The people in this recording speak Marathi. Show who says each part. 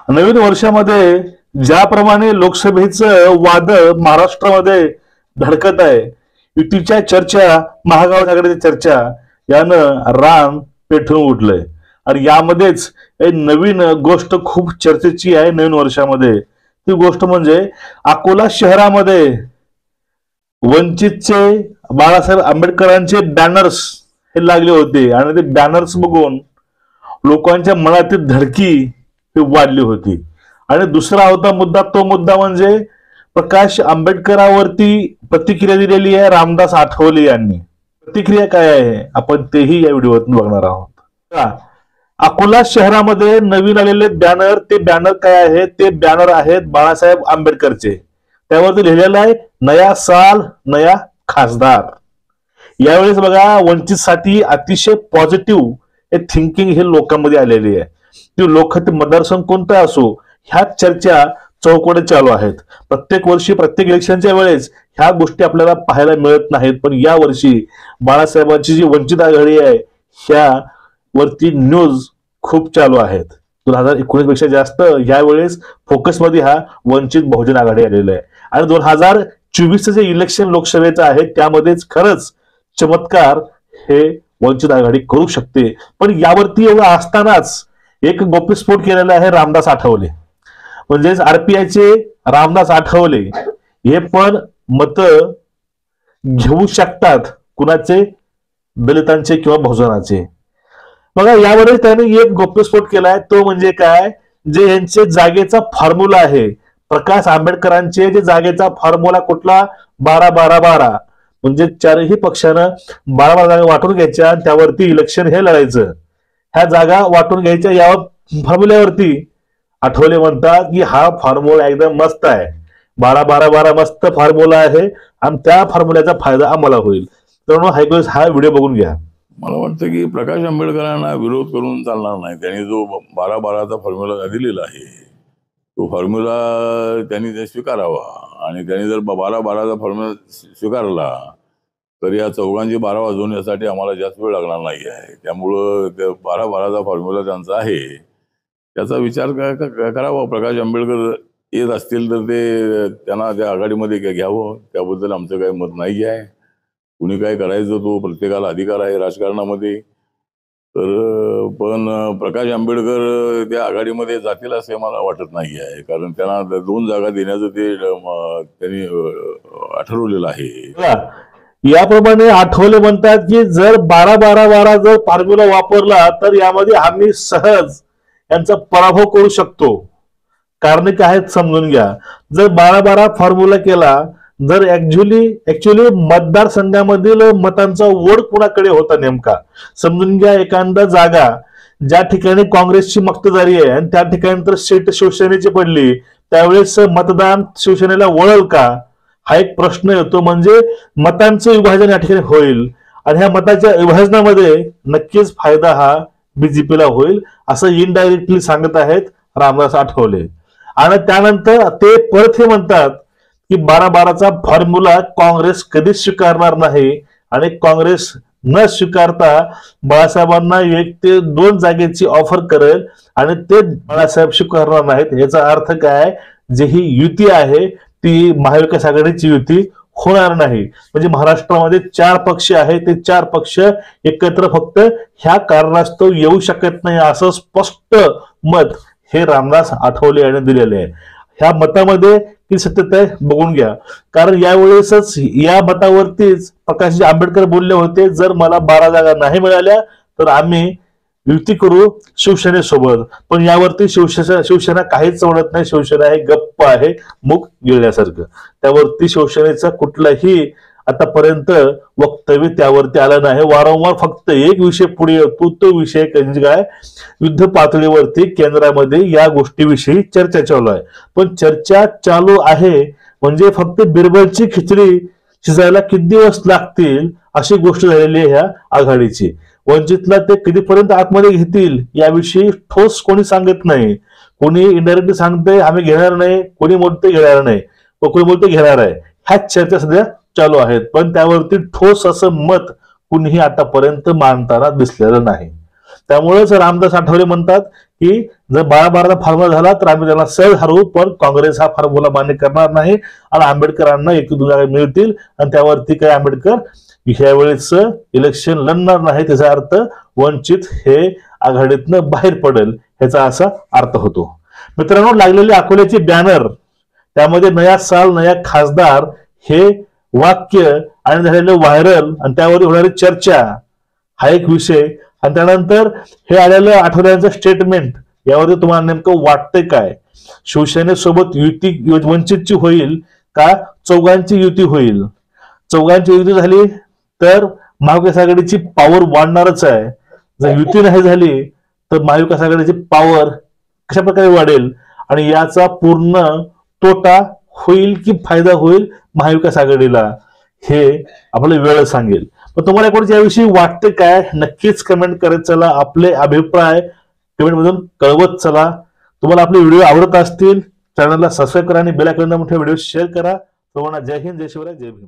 Speaker 1: नवीन वर्षामध्ये ज्याप्रमाणे लोकसभेचं वादळ महाराष्ट्रामध्ये धडकत आहे, युतीच्या चर्चा, महागाव आघाडीच्या चर्चा यानं रान पेटून उठलंय. आणि यामध्येच एक नवीन गोष्ट खूप चर्चेची आहे नवीन वर्षामध्ये. ती गोष्ट म्हणजे अकोला शहरामध्ये वंचितचे बाळासाहेब आंबेडकरांचे बॅनर्स हे लागले होते आणि ते बॅनर्स बघून लोकांच्या मनातील धडकी ही वाढली होती. आणि दुसरा होता मुद्दा, तो मुद्दा म्हणजे प्रकाश आंबेडकरांवरती प्रतिक्रिया दिलेली आहे रामदास आठवले यांनी. प्रतिक्रिया काय आहे आपण तेही या व्हिडिओतून बघणार आहोत. अकोला शहरामध्ये नवीन आलेले बॅनर, ते बॅनर काय आहे? ते बॅनर आहेत बाळासाहेब आंबेडकरचे. त्यावरती लिहिलेलं आहे नया साल नया खासदार. यावेळेस बघा वंचितसाठी अतिशय पॉझिटिव्ह थिंकिंग हे लोकांमध्ये आलेली आहे. ती लोक ते मतदारसंघ कोणता असो, ह्या चर्चा चौकोडे चालू आहेत. प्रत्येक वर्षी प्रत्येक इलेक्शनच्या वेळेस ह्या गोष्टी आपल्याला पाहायला मिळत नाहीत, पण या वर्षी बाळासाहेबांची जी वंचित आघाडी आहे ह्या वरती न्यूज खूप चालू आहेत. 2019 पेक्षा जास्त यावेळेस फोकसमध्ये हा वंचित बहुजन आघाडी आलेला आहे. आणि 2024 जे इलेक्शन लोकसभेचं आहे त्यामध्येच खरंच चमत्कार हे वंचित आघाडी करू शकते. पण यावरती एवढं असतानाच एक गौप्यस्फोट केलेला आहे रामदास आठवले, म्हणजेच आरपीआयचे रामदास आठवले हे पण मत घेऊ शकतात कुणाचे? दलितांचे किंवा बहुजनाचे. बघा यावरच त्याने एक गौप्यस्फोट केलाय. तो म्हणजे काय? जे यांचे जागेचा फॉर्म्युला आहे, प्रकाश आंबेडकरांचे जे जागेचा फॉर्म्युला कुठला? 12-12-12, म्हणजे चारही पक्षानं 12 जागा वाटून घ्यायच्या आणि त्यावरती इलेक्शन हे लढायचं. ह्या जागा वाटून घ्यायच्या या फॉर्म्युल्यावरती आठवले म्हणतात की हा फॉर्म्युला एकदम मस्त आहे, 12-12-12 मस्त फॉर्म्युला आहे आणि त्या फॉर्म्युल्याचा फायदा आम्हाला होईल. तर हा व्हिडिओ बघून घ्या.
Speaker 2: मला वाटतं की प्रकाश आंबेडकरांना विरोध करून चालणार नाही. त्यांनी जो 12-12चा फॉर्म्युला दिलेला आहे तो फॉर्म्युला त्यांनी ते स्वीकारावा. आणि त्यांनी जर 12-12चा फॉर्म्युला स्वीकारला तर या चौघांची 12 वाजवण्यासाठी आम्हाला जास्त वेळ लागणार नाही आहे. त्यामुळं 12-12चा फॉर्म्युला त्यांचा आहे, त्याचा विचार करावा. प्रकाश आंबेडकर येत असतील तर ते त्यांना त्या आघाडीमध्ये घ्यावं, त्याबद्दल आमचं काही मत नाही आहे. कुणी काय करायचं तो प्रत्येकाला अधिकार आहे राजकारणामध्ये. तर पण प्रकाश आंबेडकर त्या आघाडीमध्ये जातील असे मला वाटत नाही आहे, कारण त्यांना 2 जागा देण्याचं ते त्यांनी ठरवलेलं आहे.
Speaker 1: याप्रमाणे आठवले म्हणतात की जर 12-12-12 जर फॉर्म्युला वापरला तर यामध्ये आम्ही सहज यांचा पराभव करू शकतो. कारण काय समजून घ्या. जर 12-12 फॉर्म्युला केला, जर ऍक्च्युली मतदारसंघामधील मतांचा ओढ कुणाकडे होता नेमका समजून घ्या. एखादा जागा ज्या ठिकाणी काँग्रेसची मक्तेदारी आहे आणि त्या ठिकाणी तर सीट शिवसेनेची पडली, त्यावेळेस मतदान शिवसेनेला वळल का हा एक प्रश्न येतो. म्हणजे मतांचं विभाजन या ठिकाणी होईल आणि ह्या मताच्या विभाजनामध्ये नक्कीच फायदा हा बीजेपीला होईल असं इनडायरेक्टली सांगत आहेत रामदास आठवले. आणि त्यानंतर ते परत हे म्हणतात की 12-12चा फॉर्म्युला काँग्रेस कधीच स्वीकारणार नाही आणि काँग्रेस न स्वीकारता बाळासाहेबांना 1 ते 2 जागेची ऑफर करेल आणि ते बाळासाहेब स्वीकारणार नाहीत. याचा अर्थ काय? जे ही युती आहे ती महाविकास आघाडीची युती होणार नाही. म्हणजे महाराष्ट्रामध्ये 4 पक्ष आहेत, ते 4 पक्ष एकत्र फक्त ह्या कारणास्तव येऊ शकत नाही असं स्पष्ट मत हे रामदास आठवले यांनी दिलेले आहे. ह्या मतामध्ये किती सत्यता आहे बघून घ्या. कारण यावेळेसच या मतावरतीच प्रकाश आंबेडकर बोलले होते, जर मला 12 जागा नाही मिळाल्या तर आम्ही युती करू शिवसेनेसोबत. पण यावरती शिवसेना काहीच म्हणत नाही. शिवसेना हे गप्प आहे, मूग गिळण्यासारखं. त्यावरती शिवसेनेचा कुठलाही आतापर्यंत वक्तव्य त्यावरती आलं नाही. वारंवार फक्त एक विषय पुढे येतो, तो विषय म्हणजे काय? युद्ध पातळीवरती केंद्रामध्ये या गोष्टीविषयी चर्चा चालू आहे. पण चर्चा चालू आहे म्हणजे फक्त बिरबलची खिचडी शिजायला किती दिवस लागतील अशी गोष्ट झालेली आहे ह्या आघाडीची. वंचितला ते कधीपर्यंत आतमध्ये घेतील याविषयी ठोस कोणी सांगत नाही. कोणी इनडायरेक्टली सांगते आम्ही घेणार नाही, कोणी बोलते घेणार नाही, कोणी बोलते घेणार आहे. ह्याच चर्चा सध्या चालू आहेत. पण त्यावरती ठोस असं मत कुणीही आतापर्यंत मांडताना दिसलेलं नाही. त्यामुळेच रामदास आठवले म्हणतात की जर 12-12चा फॉर्म्युला झाला तर आम्ही त्यांना सहज हरवू, पण काँग्रेस हा फॉर्म्युला मान्य करणार नाही आणि आंबेडकरांना 1-2 जागा मिळतील आणि त्यावरती काही आंबेडकर ह्यावेळेस इलेक्शन लढणार नाही. त्याचा अर्थ वंचित हे आघाडीतनं बाहेर पडेल ह्याचा असा अर्थ होतो. मित्रांनो, लागलेले अकोल्याचे बॅनर, त्यामध्ये नया साल नया खासदार हे वाक्य आणि झालेलं व्हायरल आणि त्यावर होणारी चर्चा हा एक विषय, आणि त्यानंतर हे आलेलं आठवड्याचं स्टेटमेंट, यावरती तुम्हाला नेमकं वाटतंय काय? शिवसेनेसोबत युती वंचितची होईल का चौघांची युती होईल? चौघांची युती झाली तर महाविकास आघाडीची पॉवर वाढणारच आहे. जर युती नाही झाली तर महाविकास आघाडीची पॉवर कशा प्रकारे वाढेल आणि याचा पूर्ण तोटा होईल की फायदा होईल महाविकास आघाडीला, हे आपलं वेळ सांगेल. पण तुम्हाला कोणाच्या याविषयी वाटते काय? नक्कीच कमेंट करत चला. आपले अभिप्राय कमेंट मधून कळवत चला. तुम्हाला आपले व्हिडिओ आवडत असतील चॅनलला सबस्क्राईब करा आणि बेल आयकॉन दाबून व्हिडिओ शेअर करा. सर्वांना जय हिंद, जय शिवराय, जय भीम.